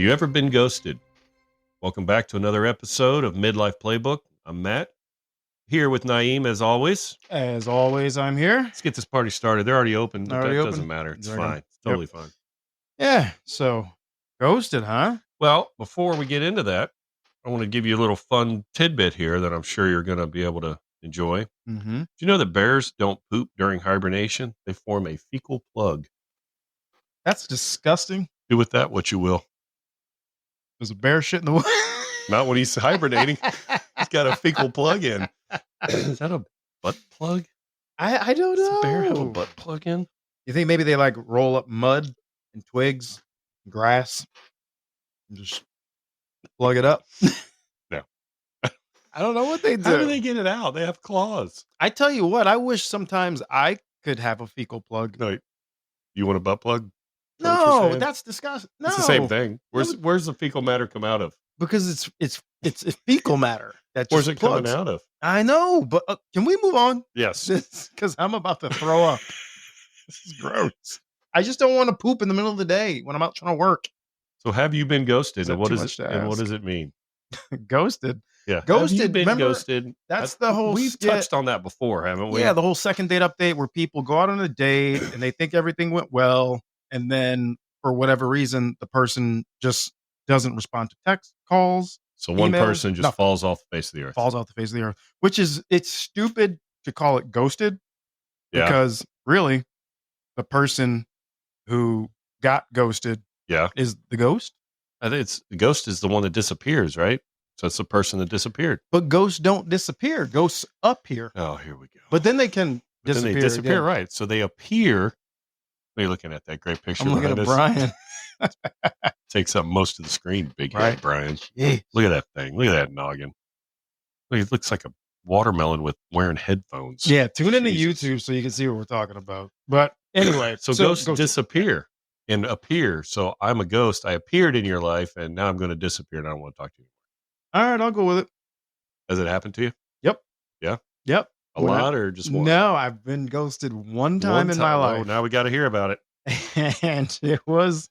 you ever been ghosted? Welcome back to another episode of Midlife Playbook. I'm Matt, here with Naeem as always. As always, I'm here. Let's get this party started. They're already open, but Already that open? doesn't matter. It's They're fine. gonna- It's totally fine. Yeah, so ghosted, huh? Well, before we get into that, I want to give you a little fun tidbit here that I'm sure you're going to be able to enjoy. Mm-hmm. Do you know that bears don't poop during hibernation? They form a fecal plug. That's disgusting. Do with that what you will. There's a bear shit in the woods. Not when he's hibernating. He's got a fecal plug in. Is that a butt plug? I don't Does know. the bear have a butt plug in? You think maybe they like roll up mud and twigs, and grass, and just plug it up? No. I don't know what they do. How do they get it out? They have claws. I tell you what, I wish sometimes I could have a fecal plug. No, you want a butt plug? Is that what you're No, saying? that's disgusting. No, It's the same thing. Where's the fecal matter come out of? because it's fecal matter. That Where's just it plugs. coming out of? I know, but can we move on? Yes. Because I'm about to throw up. This is gross. I just don't want to poop in the middle of the day when I'm out trying to work. So have you been ghosted? Is that And what too is much it? to And what ask? does it mean? Ghosted. Yeah. Have Ghosted, you been remember, ghosted? that's the whole We've skit. touched on that before, haven't we? Yeah, the whole second date update where people go out on a date and they think everything went well, and then for whatever reason, the person just doesn't respond to text calls, So one emails, person just nothing. falls off the face of the earth. falls off the face of the earth. Which is, it's stupid to call it ghosted Yeah. because really, the person who got ghosted Yeah. is the ghost. I think the ghost is the one that disappears, right? So it's the person that disappeared. But ghosts don't disappear. Ghosts appear. Oh, here we go. But then they can But disappear. then they disappear, again. right? So they appear. What are you looking at? That great picture I'm looking behind at us? Brian. Takes up most of the screen, big Right. head Brian. Yeah. Look at that thing. Look at that noggin. Look, it looks like a watermelon with wearing headphones. Yeah, tune into Jesus. YouTube so you can see what we're talking about. But anyway, So ghosts disappear and appear. So I'm a ghost. I appeared in your life, and now I'm going to disappear, and I don't want to talk to you. All right, I'll go with it. Has it happened to you? Yep. A When I- lot or just one? No, I've been ghosted one time in my Oh, life. now we got to hear about it. And it was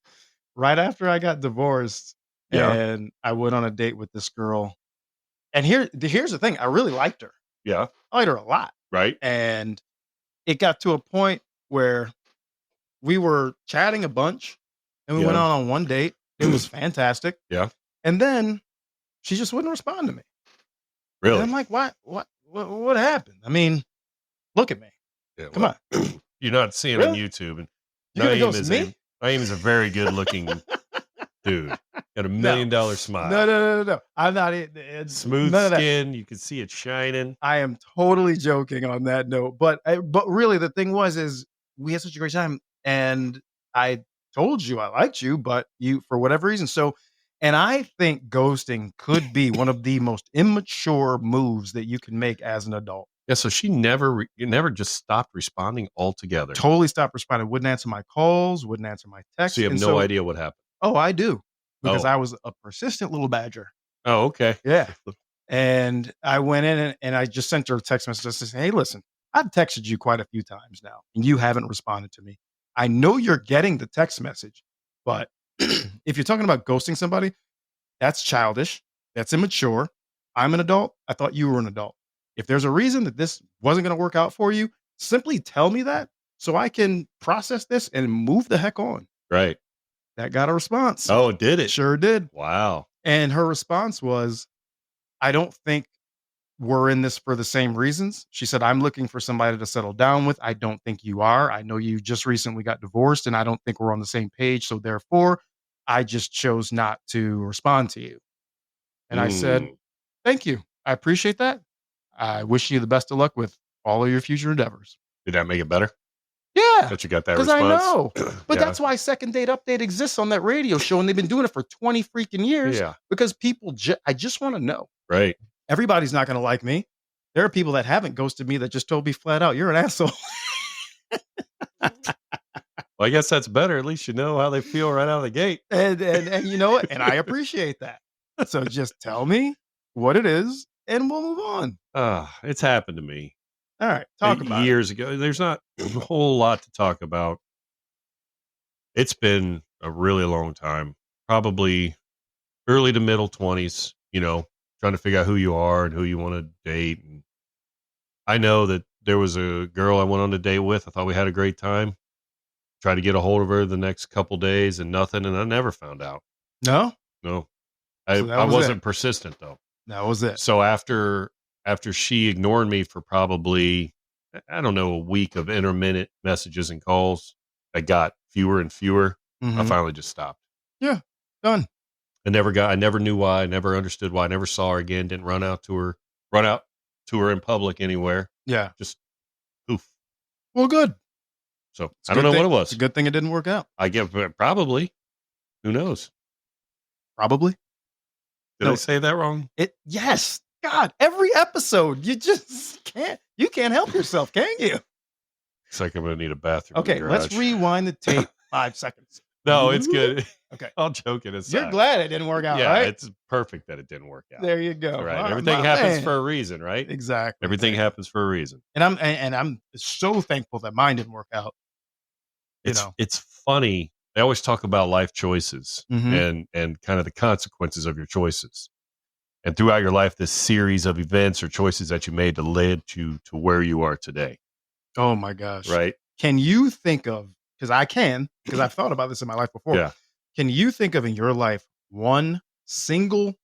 right after I got divorced. Yeah. And I went on a date with this girl. And here's the thing. I really liked her. Yeah. I liked her a lot. Right. And it got to a point where we were chatting a bunch and we Yeah. went on one date. It was fantastic. Yeah. And then she just wouldn't respond to me. Really? And I'm like, what happened? I mean, look at me. Yeah, Come well, on. You're not seeing it on Really? YouTube. And You're gonna Naeem ghost is me? Naeem is a very good looking dude. Got $1 million smile. No. I'm not. It's Smooth none of that. skin. You can see it shining. I am totally joking on that note. But really, the thing is we had such a great time. And I told you I liked you, but you, for whatever reason. So, and I think ghosting could be one of the most immature moves that you can make as an adult. Yeah. So she never just stopped responding altogether. Totally stopped responding. Wouldn't answer my calls. Wouldn't answer my texts. So you have And no idea what happened. Oh, I do. Because Oh. I was a persistent little badger. Oh, okay. Yeah. And I went in and I just sent her a text message to say, hey, listen, I've texted you quite a few times now and you haven't responded to me. I know you're getting the text message, but if you're talking about ghosting somebody, that's childish. That's immature. I'm an adult. I thought you were an adult. If there's a reason that this wasn't going to work out for you, simply tell me that so I can process this and move the heck on. Right. That got a response. Oh, did It it? sure did. Wow. And her response was, I don't think we're in this for the same reasons. She said, I'm looking for somebody to settle down with. I don't think you are. I know you just recently got divorced and I don't think we're on the same page. So therefore, I just chose not to respond to you. And I said, thank you. I appreciate that. I wish you the best of luck with all of your future endeavors. Did that make it better? Yeah. That you got that Because response? I know. But Yeah. that's why Second Date Update exists on that radio show. And they've been doing it for 20 freaking years. Yeah. Because people, I just want to know. Right. Everybody's not going to like me. There are people that haven't ghosted me that just told me flat out, you're an asshole. Well, I guess that's better. At least you know how they feel right out of the gate. and you know what? And I appreciate that. So just tell me what it is and we'll move on. It's happened to me. All right. Talk about it. years ago. There's not a whole lot to talk about. It's been a really long time, probably early to middle 20s, trying to figure out who you are and who you want to date. And I know that there was a girl I went on a date with. I thought we had a great time. Tried to get a hold of her the next couple days and nothing. And I never found out. No? No, I, So that I was wasn't it. persistent though. That was it. So after she ignored me for probably, I don't know, a week of intermittent messages and calls, I got fewer and fewer. I Mhm. finally just stopped. Yeah. Done. I never knew why. I never understood why. I never saw her again. Didn't run out to her in public anywhere. Yeah. Just poof. Well, good. So It's a I don't good know thing- what it was. It's a good thing it didn't work out. I get probably. Who knows? Probably. Did No. I say that wrong? Yes. God, every episode, you just can't help yourself, can you? It's like I'm gonna need a bathroom. in the Okay, let's garage. rewind the tape 5 seconds. No, it's good. Okay. I'll joke it aside. You're glad it didn't work out, Yeah, right? it's perfect that it didn't work out. There you go. Right. All right, Everything my happens man. for a reason, right? Exactly. Everything happens for a reason. And I'm so thankful that mine didn't work out. It's funny. They always talk about life choices Mhm. and kind of the consequences of your choices. And throughout your life, this series of events or choices that you made to lead you to where you are today. Oh my gosh. Right. Can you think of, because I've thought about this in my life before. Yeah. Can you think of in your life one single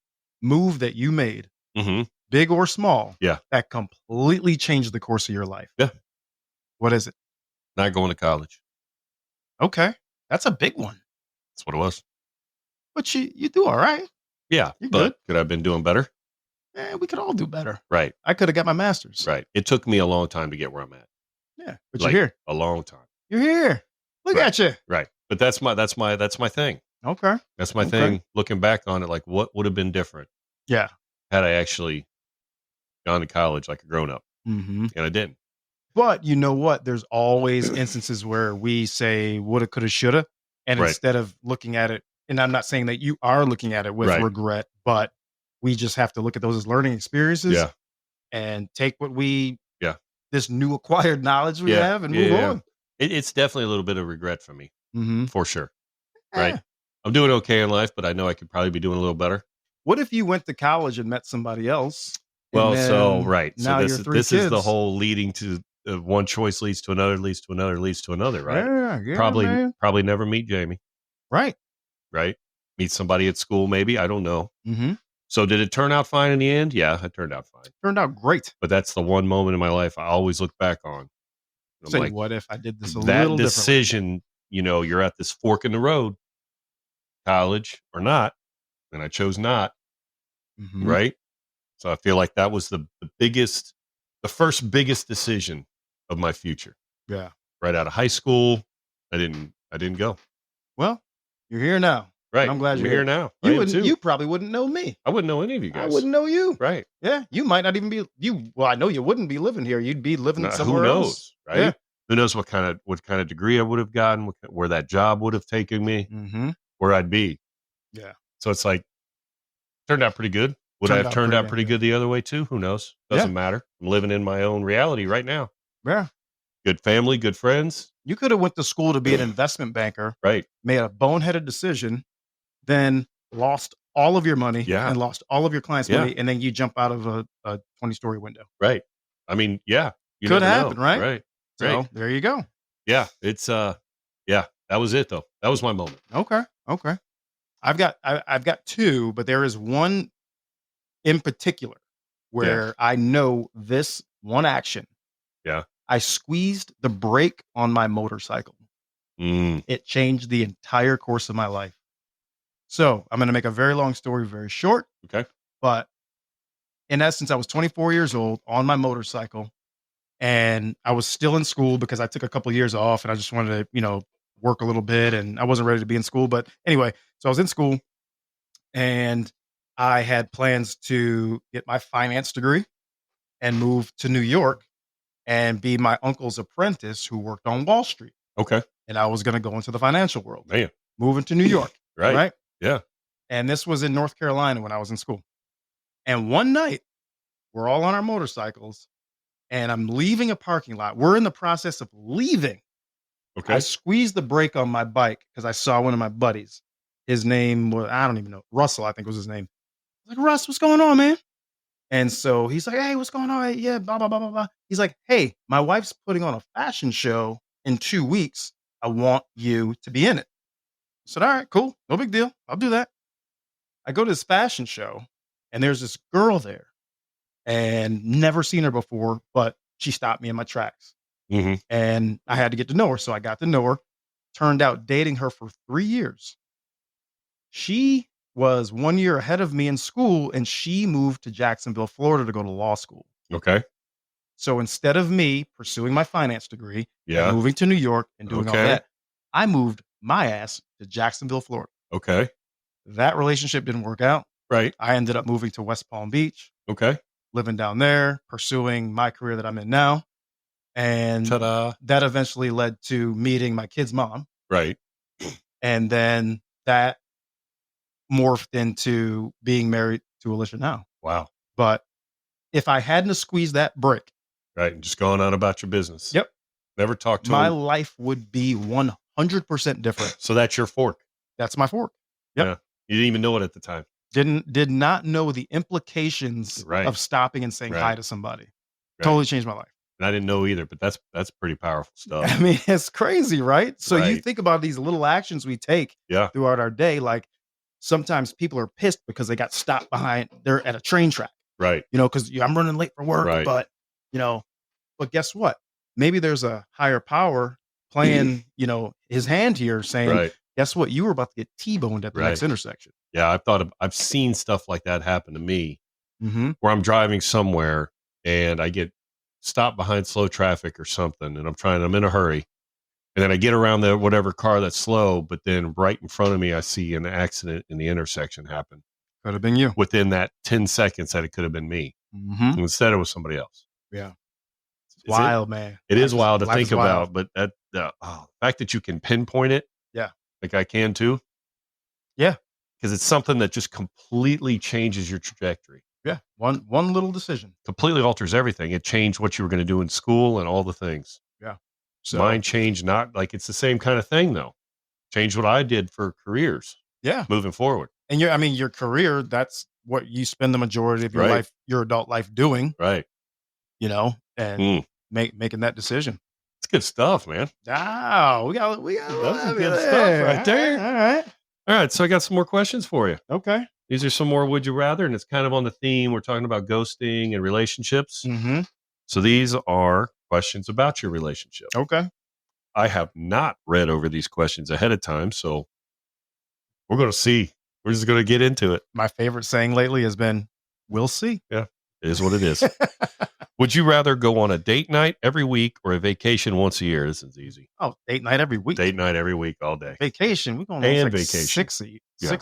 move that you made, Mm-hmm. big or small, Yeah. that completely changed the course of your life? Yeah. What is it? Not going to college. Okay. That's a big one. That's what it was. But you do all right. Yeah. You're but good. could I have been doing better? We could all do better. Right. I could have got my master's. Right. It took me a long time to get where I'm at. Yeah. But Like, you're here. A long time. You're here. Look Right. at you. Right. But that's my thing. Okay. That's my Okay. thing. Looking back on it, like what would have been different Yeah. had I actually gone to college like a grown up, Mm-hmm. and I didn't. But you know what? There's always instances where we say woulda, coulda, shoulda. And Right. instead of looking at it, and I'm not saying that you are looking at it with Right. regret, but we just have to look at those as learning experiences Yeah. and take what this new acquired knowledge we Yeah. have and Yeah, move yeah. on. It's definitely a little bit of regret for me, Mm-hmm. for sure. Right. I'm doing okay in life, but I know I could probably be doing a little better. What if you went to college and met somebody else? and Well, so then right. Now So you're three this is the kids. whole leading to one choice leads to another, leads to another, leads to another. Right. Yeah, probably man. never meet Jamie. Right. Right. Meet somebody at school, maybe. I don't know. Mm-hmm. So did it turn out fine in the end? Yeah, it turned out fine. Turned out great. But that's the one moment in my life I always look back on. I'm Say, like, what if I did this a that little differently? decision, you're at this fork in the road, college or not, and I chose not, Mhm. right? So I feel like that was the first biggest decision of my future. Yeah. Right out of high school, I didn't go. Well, you're here now. Right, I'm glad you're you're here now. I You am wouldn't. too. You probably wouldn't know me. I wouldn't know any of you I guys. wouldn't know you. Right? Yeah, you might not even be you. Well, I know you wouldn't be living here. You'd be living No, somewhere who knows? else. Right? Yeah. Who knows what kind of degree I would have gotten, where that job would have taken me, Mm-hmm. where I'd be. Yeah. So it's like turned out pretty good. Would I have turned out pretty good the other way too? Who knows? Doesn't matter. I'm living in my own reality right now. Yeah. Good family, good friends. You could have went to school to be an investment banker, Right. made a boneheaded decision, then lost all of your money Yeah. and lost all of your clients' Yeah. money, and then you jump out of a 20-story window. Right. I mean, yeah. You Could never know. happen, right? Right. So Right. there you go. Yeah. It's yeah, that was it though. That was my moment. Okay. I've got two, but there is one in particular where I know this one action. Yeah. I squeezed the brake on my motorcycle. Mm. It changed the entire course of my life. So I'm going to make a very long story very short. Okay. But in essence, I was 24 years old on my motorcycle, and I was still in school because I took a couple of years off and I just wanted to, work a little bit, and I wasn't ready to be in school. But anyway, so I was in school and I had plans to get my finance degree and move to New York and be my uncle's apprentice who worked on Wall Street. Okay. And I was going to go into the financial world, Man. moving to New York. Right. Yeah. And this was in North Carolina when I was in school. And one night, we're all on our motorcycles and I'm leaving a parking lot. We're in the process of leaving. Okay. I squeezed the brake on my bike because I saw one of my buddies His name was, I don't even know, Russell, I think was his name. I was like, Russ, what's going on, man? And so he's like, hey, what's going on? Yeah, blah, blah, blah, blah, blah. He's like, hey, my wife's putting on a fashion show in 2 weeks. I want you to be in it. I said, all right, cool. No big deal. I'll do that. I go to this fashion show and there's this girl there and never seen her before, but she stopped me in my tracks Hmm. and I had to get to know her. So I got to know her, turned out dating her for 3 years. She was 1 year ahead of me in school and she moved to Jacksonville, Florida to go to law school. Okay. So instead of me pursuing my finance degree Yeah. and moving to New York and doing all Okay. that, I moved my ass to Jacksonville, Florida. Okay. That relationship didn't work out. Right. I ended up moving to West Palm Beach, Okay. living down there, pursuing my career that I'm in now. And Ta-da. that eventually led to meeting my kid's mom. Right. And then that morphed into being married to Alicia now. Wow. But if I hadn't have squeezed that brick, Right. And just going on about your business. yep, Never talk to my him. life would be 100% different. So that's your fork. That's my fork. Yep. Yeah. You didn't even know it at the time. Did not know the implications Right. of stopping and saying hi Right. to somebody. Right. Totally changed my life. And I didn't know either, but that's pretty powerful stuff. I mean, it's crazy, right? So you Right. think about these little actions we take Yeah. throughout our day. Like sometimes people are pissed because they got stopped behind. They're at a train track, Right. because I'm running late for work. Right. But but guess what? Maybe there's a higher power playing, his hand here, saying, Right. guess what? You were about to get T-boned at the next Right. intersection. Yeah. I've seen stuff like that happen to me Mm-hmm. where I'm driving somewhere and I get stopped behind slow traffic or something, and I'm in a hurry. And then I get around the whatever car that's slow, but then right in front of me, I see an accident in the intersection happen Could have been you. within that 10 seconds that it could have been me. Mm-hmm. And instead, it was somebody else. Yeah. It's Wild, man. It is wild to Life think is wild. about, but the fact that you can pinpoint it, Yeah. like I can too. Yeah. Because it's something that just completely changes your trajectory, Yeah. One little decision. completely alters everything. It changed what you were going to do in school and all the things. So Mine changed, not like it's the same kind of thing though. Changed what I did for careers yeah. moving forward. And your career, that's what you spend the majority of your Right. life, your adult life doing, Right. and Mm. making that decision. It's good stuff, man. Oh, we got That's some good stuff right there. All right. All right. So I got some more questions for you. Okay. These are some more would you rather, and it's kind of on the theme. We're talking about ghosting and relationships. Mm-hmm. So these are questions about your relationship. Okay. I have not read over these questions ahead of time, so we're going to see. We're just going to get into it. My favorite saying lately has been, "We'll see." It is what it is. Would you rather go on a date night every week or a vacation once a year? This is easy. Oh, date night every week. Date night every week, all day. Vacation. We're going And on like vacation. six Yeah.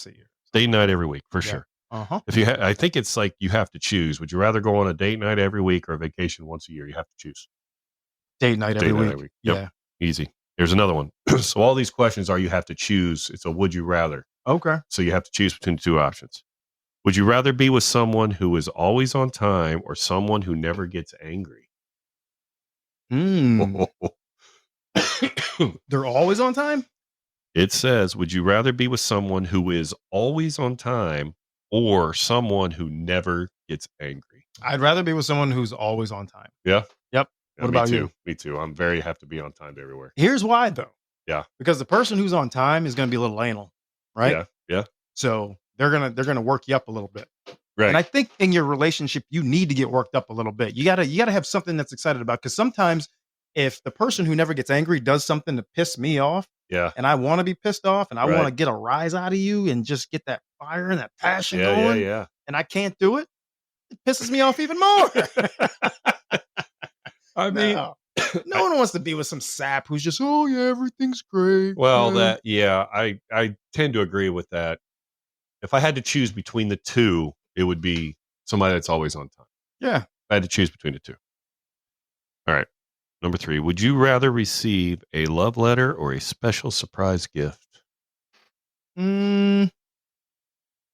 a year. Date night every week for Yeah. sure. Uh-huh. If you, I think it's like you have to choose. Would you rather go on a date night every week or a vacation once a year? You have to choose. Date night every Date night week. every week. Yep. Yeah. Easy. Here's another one. So all these questions are you have to choose. It's a would you rather. Okay. So you have to choose between the two options. Would you rather be with someone who is always on time or someone who never gets angry? Mm. They're always on time? It says, would you rather be with someone who is always on time or someone who never gets angry? I'd rather be with someone who's always on time. Yeah. Yep. Yeah, What me about too. you? Me too. I'm very have to be on time everywhere. Here's why, though. Yeah. Because the person who's on time is going to be a little anal, right? Yeah. Yeah. So they're gonna work you up a little bit. Right. And I think in your relationship, you need to get worked up a little bit. You gotta have something that's excited about. Because sometimes, if the person who never gets angry does something to piss me off, yeah. and I want to be pissed off, and I Right. want to get a rise out of you, and just get that fire and that passion Yeah. going, Yeah. and I can't do it, it pisses me off even more. I mean, no one wants to be with some sap who's just, oh yeah, everything's great. well, Yeah. I tend to agree with that. If I had to choose between the two, it would be somebody that's always on time. Yeah. If I had to choose between the two. All right. Number 3. Would you rather receive a love letter or a special surprise gift? No,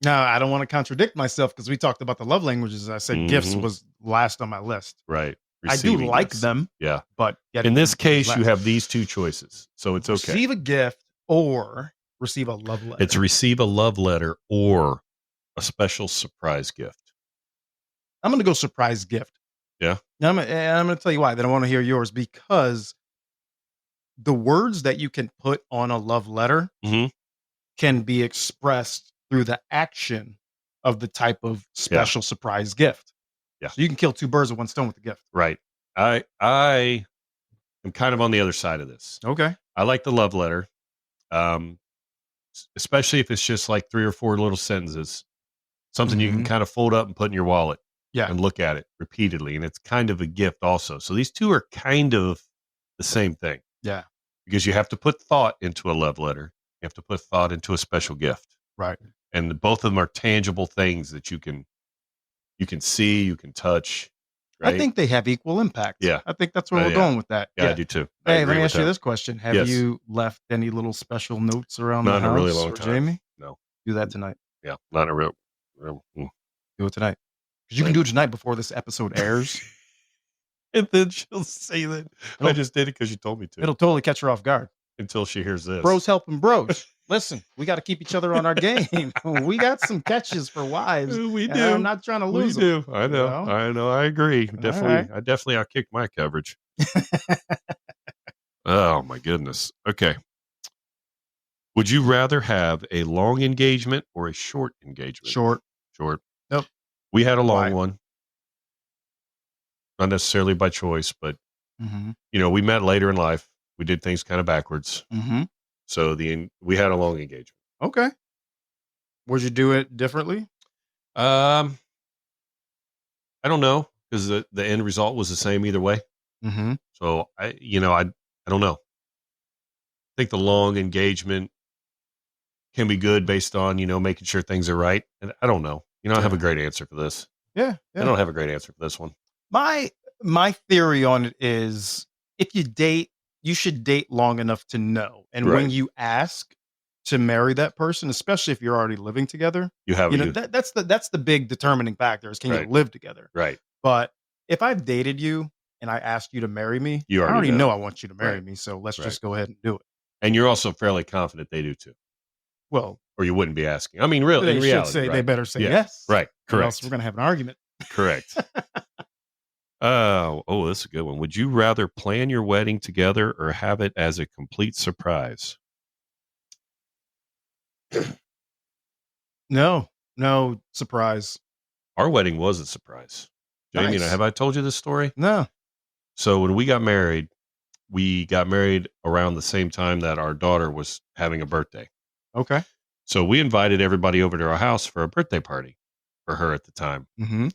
I don't want to contradict myself because we talked about the love languages. I said gifts Mhm. was last on my list. Right. I do Receiving like gifts. them, Yeah. but In this case, last. you have these two choices. So it's okay. Receive a gift or receive a love letter? It's receive a love letter or a special surprise gift. I'm going to go surprise gift. Yeah. Now, I'm going to tell you why. Then I want to hear yours, because the words that you can put on a love letter Mm-hmm. can be expressed through the action of the type of special surprise gift. Yeah. So you can kill two birds with one stone with the gift. Right. I am kind of on the other side of this. Okay. I like the love letter, especially if it's just like 3 or 4 little sentences, something you can Mhm. kind of fold up and put in your wallet Yeah. and look at it repeatedly. And it's kind of a gift also. So these two are kind of the same thing. Yeah. Because you have to put thought into a love letter. You have to put thought into a special gift. Right. And both of them are tangible things that you can see, you can touch. Right? I think they have equal impact. Yeah. I think that's where we're going with that. Yeah, I do too. I Hey, let agree me with ask you that. this question. Have Yes. you left any little special notes around Not the in house a really long for time. Jamie? No. Do that tonight. Yeah, not in a real Do it tonight. Because you can do it tonight before this episode airs. And then she'll say that I It'll- just did it because you told me to. It'll totally catch her off guard. Until she hears this. Bros helping bros. Listen, we got to keep each other on our game. We got some catches for wives. We and do. I'm not trying to lose We them. do. I know. Well. I know. I agree. Definitely. right. I definitely outkicked my coverage. Oh my goodness. Okay. Would you rather have a long engagement or a short engagement? Short. Short. Nope. We had a long Why? one. Not necessarily by choice, but Mm-hmm. we met later in life. We did things kind of backwards. Mm-hmm. So we had a long engagement. Okay. Would you do it differently? I don't know, because the end result was the same either way. Mm-hmm. So I don't know. I think the long engagement can be good based on, making sure things are right. And I don't know. I have a great answer for this. Yeah. I don't have a great answer for this one. My theory on it is, if you date, you should date long enough to know. And Right. when you ask to marry that person, especially if you're already living together, You have that's the big determining factor is, can Right. you live together? right. But if I've dated you and I asked you to marry me, You I already already know. know I want you to marry Right. me. So let's Right. just go ahead and do it. And you're also fairly confident they do too, Well, or you wouldn't be asking. I mean, really, they in should reality, say, right? they better say Yeah. yes. Right. Or else Correct. we're going to have an argument. Correct. Oh, that's a good one. Would you rather plan your wedding together or have it as a complete surprise? No surprise. Our wedding was a surprise. Jamie, Nice. have I told you this story? No. So when we got married around the same time that our daughter was having a birthday. Okay. So we invited everybody over to our house for a birthday party for her at the time. Mm-hmm. It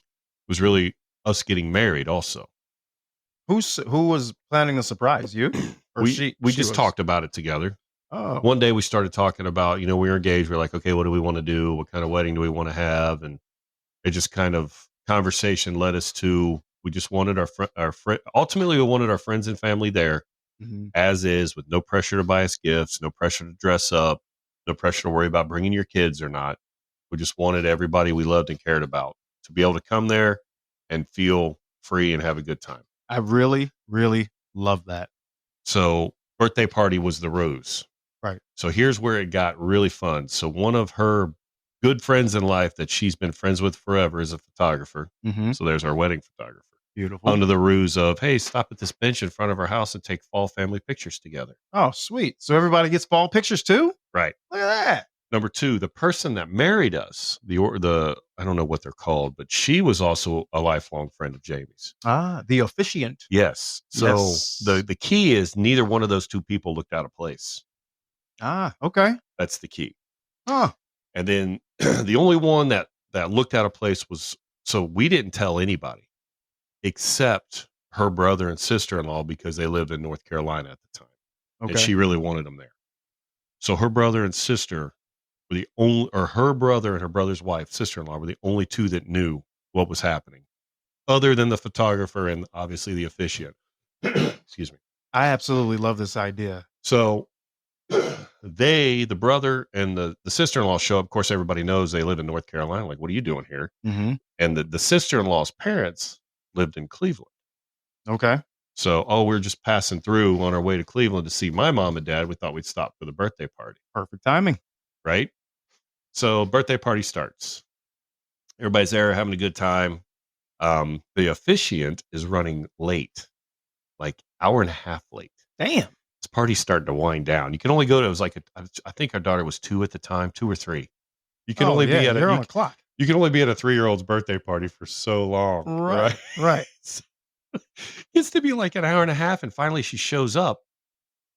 was really us getting married also. Who was planning the surprise? You? Or We she just was? talked about it together. Oh. One day we started talking about, we were engaged. We're like, okay, what do we want to do? What kind of wedding do we want to have? And it just kind of conversation led us to, we just wanted our friend. Ultimately, we wanted our friends and family there Mhm. as is, with no pressure to buy us gifts, no pressure to dress up, no pressure to worry about bringing your kids or not. We just wanted everybody we loved and cared about to be able to come there and feel free and have a good time. I really, really love that. So birthday party was the ruse. Right. So here's where it got really fun. So one of her good friends in life that she's been friends with forever is a photographer. Mm-hmm. So there's our wedding photographer. Beautiful. Under the ruse of, hey, stop at this bench in front of our house and take fall family pictures together. Oh, sweet. So everybody gets fall pictures too? Right. Look at that. Number two, the person that married us, the I don't know what they're called, but she was also a lifelong friend of Jamie's. Ah, the officiant. Yes. So Yes. the key is neither one of those two people looked out of place. Ah, okay. That's the key. Oh, And then the only one that looked out of place was, so we didn't tell anybody except her brother and sister-in-law, because they lived in North Carolina at the time. okay. And she really wanted them there. So her brother and sister were the only, or her brother and her brother's wife, sister-in-law, were the only two that knew what was happening, other than the photographer and obviously the officiant. Excuse me. I absolutely love this idea. So the brother and the sister-in-law show up. Of course, everybody knows they live in North Carolina. Like, what are you doing here? Mm-hmm. And the sister-in-law's parents lived in Cleveland. Okay. So, we're just passing through on our way to Cleveland to see my mom and dad. We thought we'd stop for the birthday party, Perfect timing. right? So, birthday party starts. Everybody's there having a good time. The officiant is running late, like hour and a half late. Damn. This party's starting to wind down. You can only go to, it was like, I think our daughter was 2 at the time, 2 or 3. You can only be at they're on a clock. You can only be at a 3-year-old's birthday party for so long. Right. So, it's to be like an hour and a half, and finally she shows up,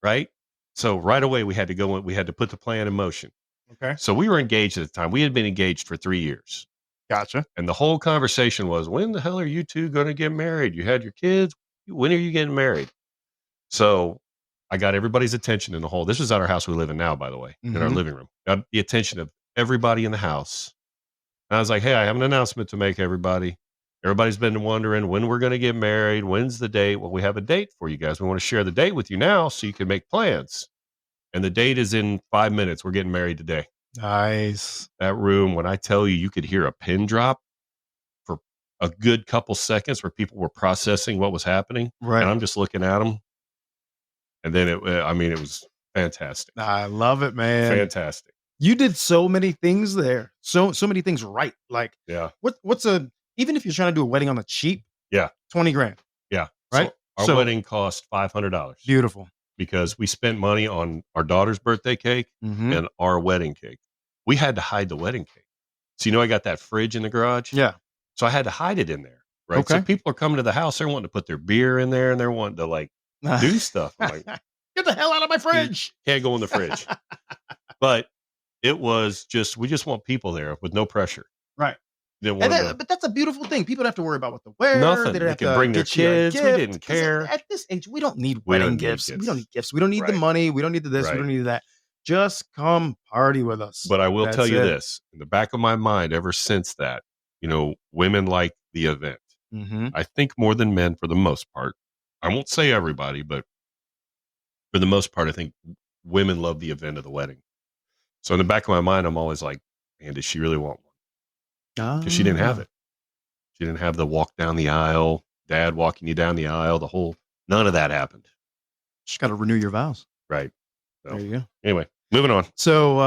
right? So right away we had to put the plan in motion. Okay. So we were engaged at the time. We had been engaged for 3 years. Gotcha. And the whole conversation was, when the hell are you two going to get married? You had your kids. When are you getting married? So I got everybody's attention in the whole. This is at our house we live in now, by the way, in our living room. Got the attention of everybody in the house. And I was like, hey, I have an announcement to make, everybody. Everybody's been wondering when we're going to get married. When's the date? Well, we have a date for you guys. We want to share the date with you now so you can make plans. And the date is in 5 minutes. We're getting married today. Nice. That room, when I tell you, you could hear a pin drop for a good couple seconds where people were processing what was happening. Right. And I'm just looking at them. And then it was fantastic. I love it, man. Fantastic. You did so many things there. So many things right. Like, yeah. Even if you're trying to do a wedding on the cheap, yeah, $20,000. Yeah. Right. So our wedding cost $500. Beautiful. Because we spent money on our daughter's birthday cake and our wedding cake. We had to hide the wedding cake. So, I got that fridge in the garage. Yeah. So I had to hide it in there. Right. Okay. So people are coming to the house. They're wanting to put their beer in there and they're wanting to do stuff. I'm like, get the hell out of my fridge. Can't go in the fridge. But it was we just want people there with no pressure. Right. But that's a beautiful thing. People don't have to worry about what to wear. Nothing. They They can bring their kids. We didn't care. At this age, we don't need wedding gifts. We don't need gifts. We don't need the money. We don't need this. We don't need that. Just come party with us. But I will tell you this, in the back of my mind, ever since that, women like the event. I think more than men for the most part. I won't say everybody, but for the most part, I think women love the event of the wedding. So in the back of my mind, I'm always like, man, does she really want one? Because she didn't have it. She didn't have the walk down the aisle, dad walking you down the aisle, none of that happened. Just got to renew your vows. Right. So, there you go. Anyway, moving on. So,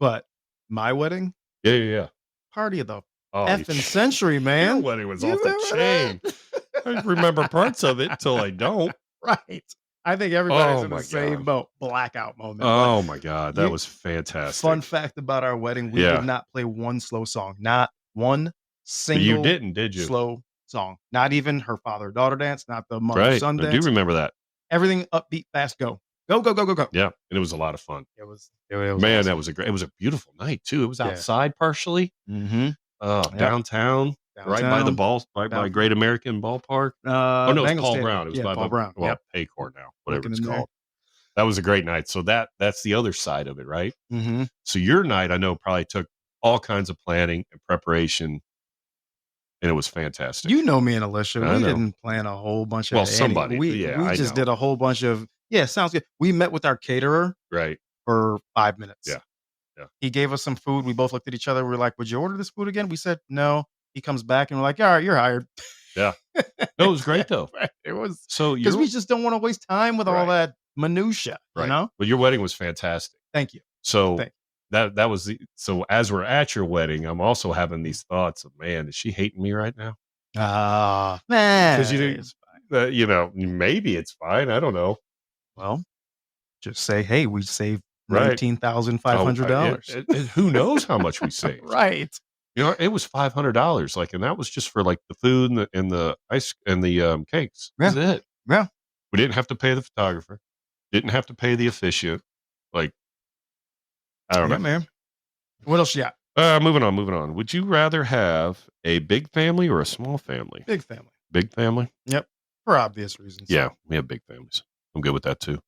but my wedding? Yeah. Party of the effing century, man. Your wedding was off the chain. I remember parts of it until I don't. Right. I think everybody's in the same boat. Blackout moment. Oh my God. That was fantastic. Fun fact about our wedding. We did not play one slow song. Not one single You didn't, did you? Slow song. Not even her father-daughter dance. Not the mother-son dance. I do remember that. Everything upbeat, fast, go. Go, go, go, go, go. Yeah. And it was a lot of fun. It was man, awesome. That was it was a beautiful night too. It was outside partially. Downtown. Right by the by Great American Ballpark. No, it's Paul Brown. It was by Paul Brown. Well, Paycor now, whatever it's called. That was a great night. So that's the other side of it, right? So your night, I know, probably took all kinds of planning and preparation, and it was fantastic. You know me and Alicia. We didn't plan a whole bunch of. Well, somebody. We just did a whole bunch of. Yeah, sounds good. We met with our caterer. Right. For 5 minutes. Yeah. He gave us some food. We both looked at each other. We were like, "Would you order this food again?" We said no. He comes back and we're like, all right, you're hired. Yeah. No, it was great though. It was so because we just don't want to waste time with all that minutia, you know? But your wedding was fantastic. Thank you. So that was so as we're at your wedding, I'm also having these thoughts of, man, is she hating me right now? Man. Because maybe it's fine. I don't know. Well, just say, hey, we saved $19,500. Who knows how much we saved? Right. It was $500, and that was just for the food and the ice and the cakes. Yeah. That's it. Yeah. We didn't have to pay the photographer. Didn't have to pay the officiant. I don't know, man. What else you got? Moving on. Would you rather have a big family or a small family? Big family. Big family? Yep. For obvious reasons. Yeah, we have big families. I'm good with that too.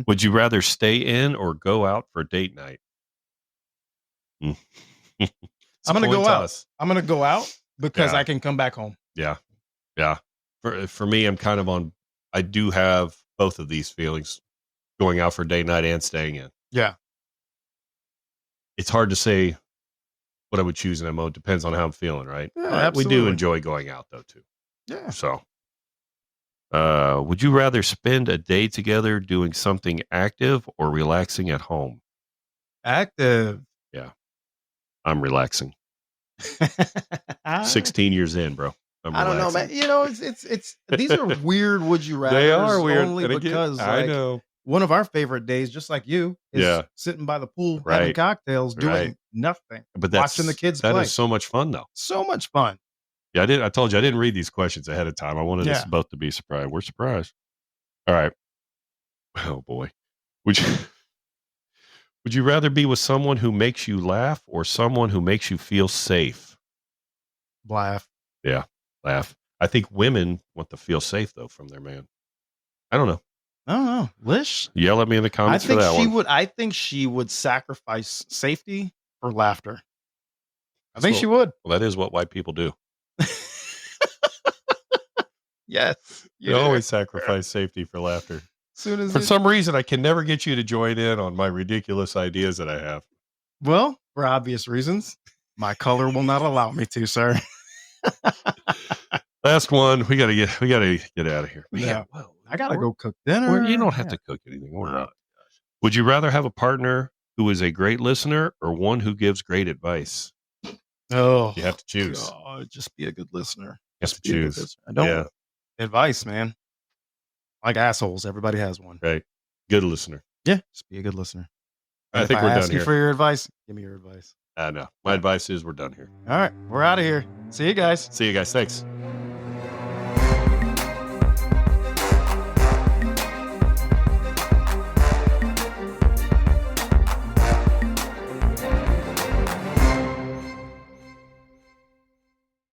Would you rather stay in or go out for date night? I'm going to go out. I'm going to go out because I can come back home. Yeah. Yeah. For me, I'm kind of I do have both of these feelings, going out for date night and staying in. Yeah. It's hard to say what I would choose in that mode. Depends on how I'm feeling, right? Yeah, we do enjoy going out though too. Yeah. So Would you rather spend a day together doing something active or relaxing at home? Active. Yeah, I'm relaxing. 16 years in, bro. I'm I don't know, man. relaxing. You know, it's these are weird would you rather. They are weird. Only And again, because I like know. one of our favorite days, just like you, is Yeah. sitting by the pool having Right. cocktails, doing Right. nothing, But watching the kids that play. is so much fun, though. So much fun. Yeah, I told you I didn't read these questions ahead of time. I wanted us both to be surprised. We're surprised. All right. Oh boy. Would you rather be with someone who makes you laugh or someone who makes you feel safe? Laugh. Yeah, laugh. I think women want to feel safe though from their man. I don't know. I don't know. Lish? Yell at me in the I comments think for that she one. would. I think she would sacrifice safety for laughter. I think she would. Well, that is what white people do. Yes, You always sacrifice safety for laughter. Soon as For some reason, I can never get you to join in on my ridiculous ideas that I have. Well, for obvious reasons, my color will not allow me to, sir. Last one. We gotta get out of here. Man, Yeah. well, I gotta go cook dinner. You don't have to cook anything. We're not. Would you rather have a partner who is a great listener or one who gives great advice? Oh, You have to choose. God, just be a good listener. You have to choose. I don't advice, man. Like assholes, everybody has one. Right. Good listener. Yeah, just be a good listener. I think we're done here. For your advice, give me your advice. I know. My advice is we're done here. All right, we're out of here. See you guys. See you guys. Thanks.